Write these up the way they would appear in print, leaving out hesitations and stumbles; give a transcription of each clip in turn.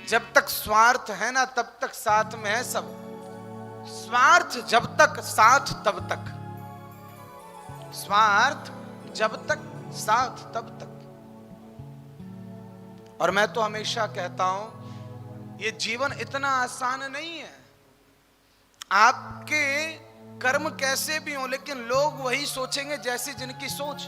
जब तक स्वार्थ है ना तब तक साथ में है सब। स्वार्थ जब तक साथ तब तक, स्वार्थ जब तक साथ तब तक। और मैं तो हमेशा कहता हूं ये जीवन इतना आसान नहीं है। आपके कर्म कैसे भी हो लेकिन लोग वही सोचेंगे जैसे जिनकी सोच।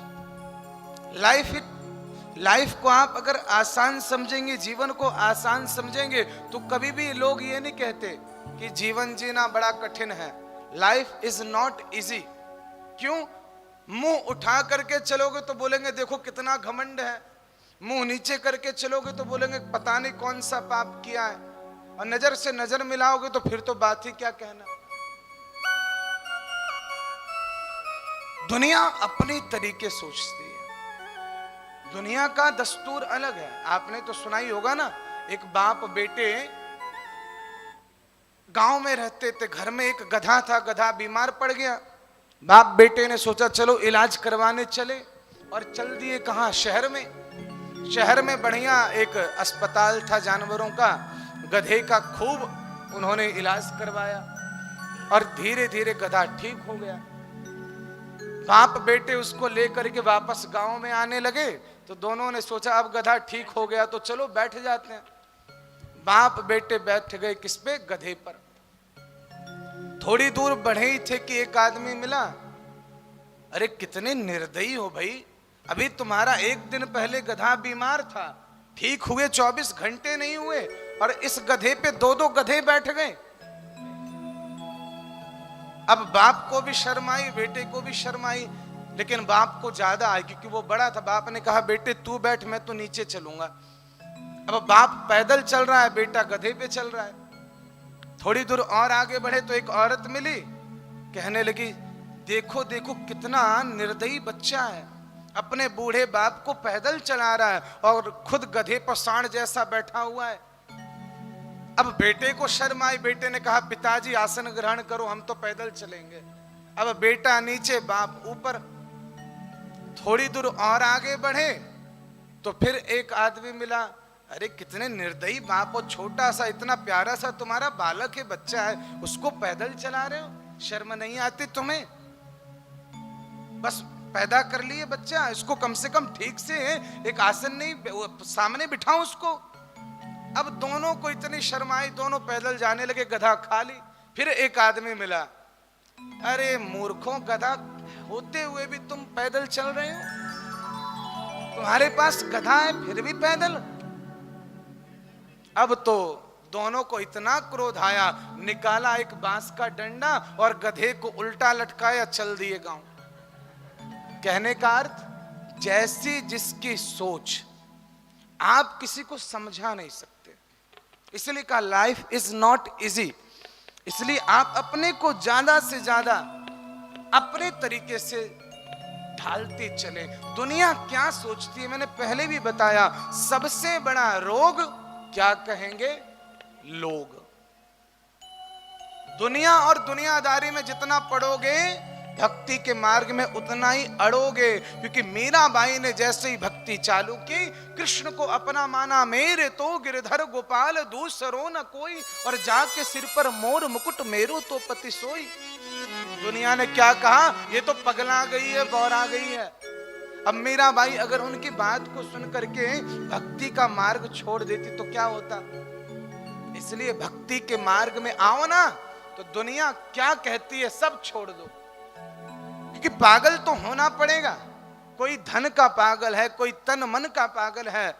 लाइफ को आप अगर आसान समझेंगे, जीवन को आसान समझेंगे, तो कभी भी लोग ये नहीं कहते कि जीवन जीना बड़ा कठिन है। Life is not easy. क्यों? मुंह उठा करके चलोगे तो बोलेंगे देखो कितना घमंड है, मुंह नीचे करके चलोगे तो बोलेंगे पता नहीं कौन सा पाप किया है, और नजर से नजर मिलाओगे तो फिर तो बात ही क्या कहना। दुनिया अपने तरीके सोचती है, दुनिया का दस्तूर अलग है। आपने तो सुना ही होगा ना, एक बाप बेटे गांव में रहते थे, घर में एक गधा था, गधा बीमार पड़ गया। बाप बेटे ने सोचा चलो इलाज करवाने चले, और चल दिए कहां? शहर में। शहर में बढ़िया एक अस्पताल था जानवरों का, गधे का खूब उन्होंने इलाज करवाया और धीरे धीरे गधा ठीक हो गया। बाप बेटे उसको लेकर के वापस गांव में आने लगे तो दोनों ने सोचा अब गधा ठीक हो गया तो चलो बैठ जाते हैं। बाप बेटे बैठ गए किस पे? गधे पर। थोड़ी दूर बढ़े ही थे कि एक आदमी मिला। अरे कितने निर्दयी हो भाई, अभी तुम्हारा एक दिन पहले गधा बीमार था, ठीक हुए 24 घंटे नहीं हुए और इस गधे पे दो दो गधे बैठ गए। अब बाप को भी शर्म आई, बेटे को भी शर्म आई, लेकिन बाप को ज्यादा आई क्योंकि वो बड़ा था। बाप ने कहा बेटे तू बैठ, मैं तो नीचे चलूंगा। अब बाप पैदल चल रहा है, बेटा गधे पे चल रहा है। थोड़ी दूर और आगे बढ़े तो एक औरत मिली, कहने लगी देखो देखो कितना निर्दयी बच्चा है, अपने बूढ़े बाप को पैदल चला रहा है और खुद गधे पर सांड जैसा बैठा हुआ है। अब बेटे को शर्म आई, बेटे ने कहा पिताजी आसन ग्रहण करो, हम तो पैदल चलेंगे। अब बेटा नीचे, बाप ऊपर। थोड़ी दूर और आगे बढ़े तो फिर एक आदमी मिला। अरे कितने निर्दयी बाप हो, छोटा सा इतना प्यारा सा तुम्हारा बालक है, बच्चा है, उसको पैदल चला रहे हो, शर्म नहीं आती तुम्हें? बस पैदा कर लिए बच्चा, इसको कम से कम ठीक से एक आसन नहीं सामने बिठाओ उसको। अब दोनों को इतनी शर्म आई, दोनों पैदल जाने लगे, गधा खाली। फिर एक आदमी मिला। अरे मूर्खों, गधा होते हुए भी तुम पैदल चल रहे हो, तुम्हारे पास गधा है फिर भी पैदल। अब तो दोनों को इतना क्रोध आया, निकाला एक बांस का डंडा और गधे को उल्टा लटकाया, चल दिए गांव। कहने का अर्थ जैसी जिसकी सोच, आप किसी को समझा नहीं सकते। इसलिए कहा लाइफ इज नॉट इजी। इसलिए आप अपने को ज्यादा से ज्यादा अपने तरीके से ढालते चले। दुनिया क्या सोचती है मैंने पहले भी बताया, सबसे बड़ा रोग क्या कहेंगे लोग। दुनिया और दुनियादारी में जितना पढ़ोगे भक्ति के मार्ग में उतना ही अड़ोगे। क्योंकि मीराबाई ने जैसे ही भक्ति चालू की, कृष्ण को अपना माना, मेरे तो गिरधर गोपाल दूसरो न कोई, और जाके सिर पर मोर मुकुट मेरो तो पति सोई। दुनिया ने क्या कहा, ये तो पगला गई है, बौरा गई है। अब मीराबाई अगर उनकी बात को सुन करके भक्ति का मार्ग छोड़ देती तो क्या होता। इसलिए भक्ति के मार्ग में आओ ना, तो दुनिया क्या कहती है सब छोड़ दो। कि पागल तो होना पड़ेगा। कोई धन का पागल है, कोई तन मन का पागल है,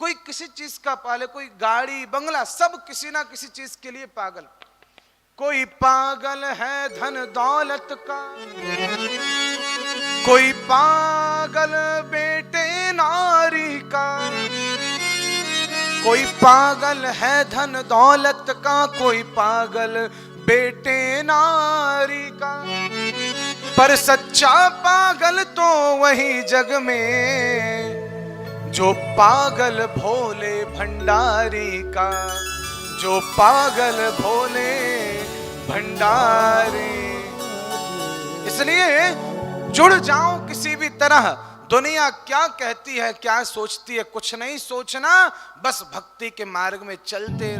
कोई किसी चीज का पागल है, कोई गाड़ी बंगला, सब किसी ना किसी चीज के लिए पागल। कोई पागल है धन दौलत का, कोई पागल बेटे नारी का, कोई पागल है धन दौलत का, कोई पागल बेटे नारी का। पर सच्चा पागल तो वही जग में जो पागल भोले भंडारी का, जो पागल भोले भंडारी। इसलिए जुड़ जाओ किसी भी तरह, दुनिया क्या कहती है, क्या सोचती है, कुछ नहीं सोचना, बस भक्ति के मार्ग में चलते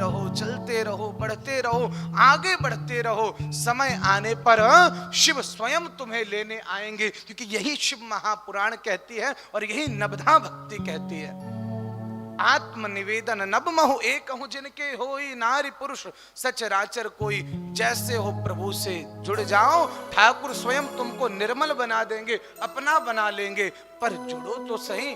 रहो, बढ़ते रहो, आगे बढ़ते रहो। समय आने पर शिव स्वयं तुम्हें लेने आएंगे, क्योंकि यही शिव महापुराण कहती है और यही नवधा भक्ति कहती है। आत्म निवेदन नब महु एक हूं जिनके होई, नारी पुरुष सचराचर कोई। जैसे हो प्रभु से जुड़ जाओ, ठाकुर स्वयं तुमको निर्मल बना देंगे, अपना बना लेंगे। पर जुड़ो तो सही।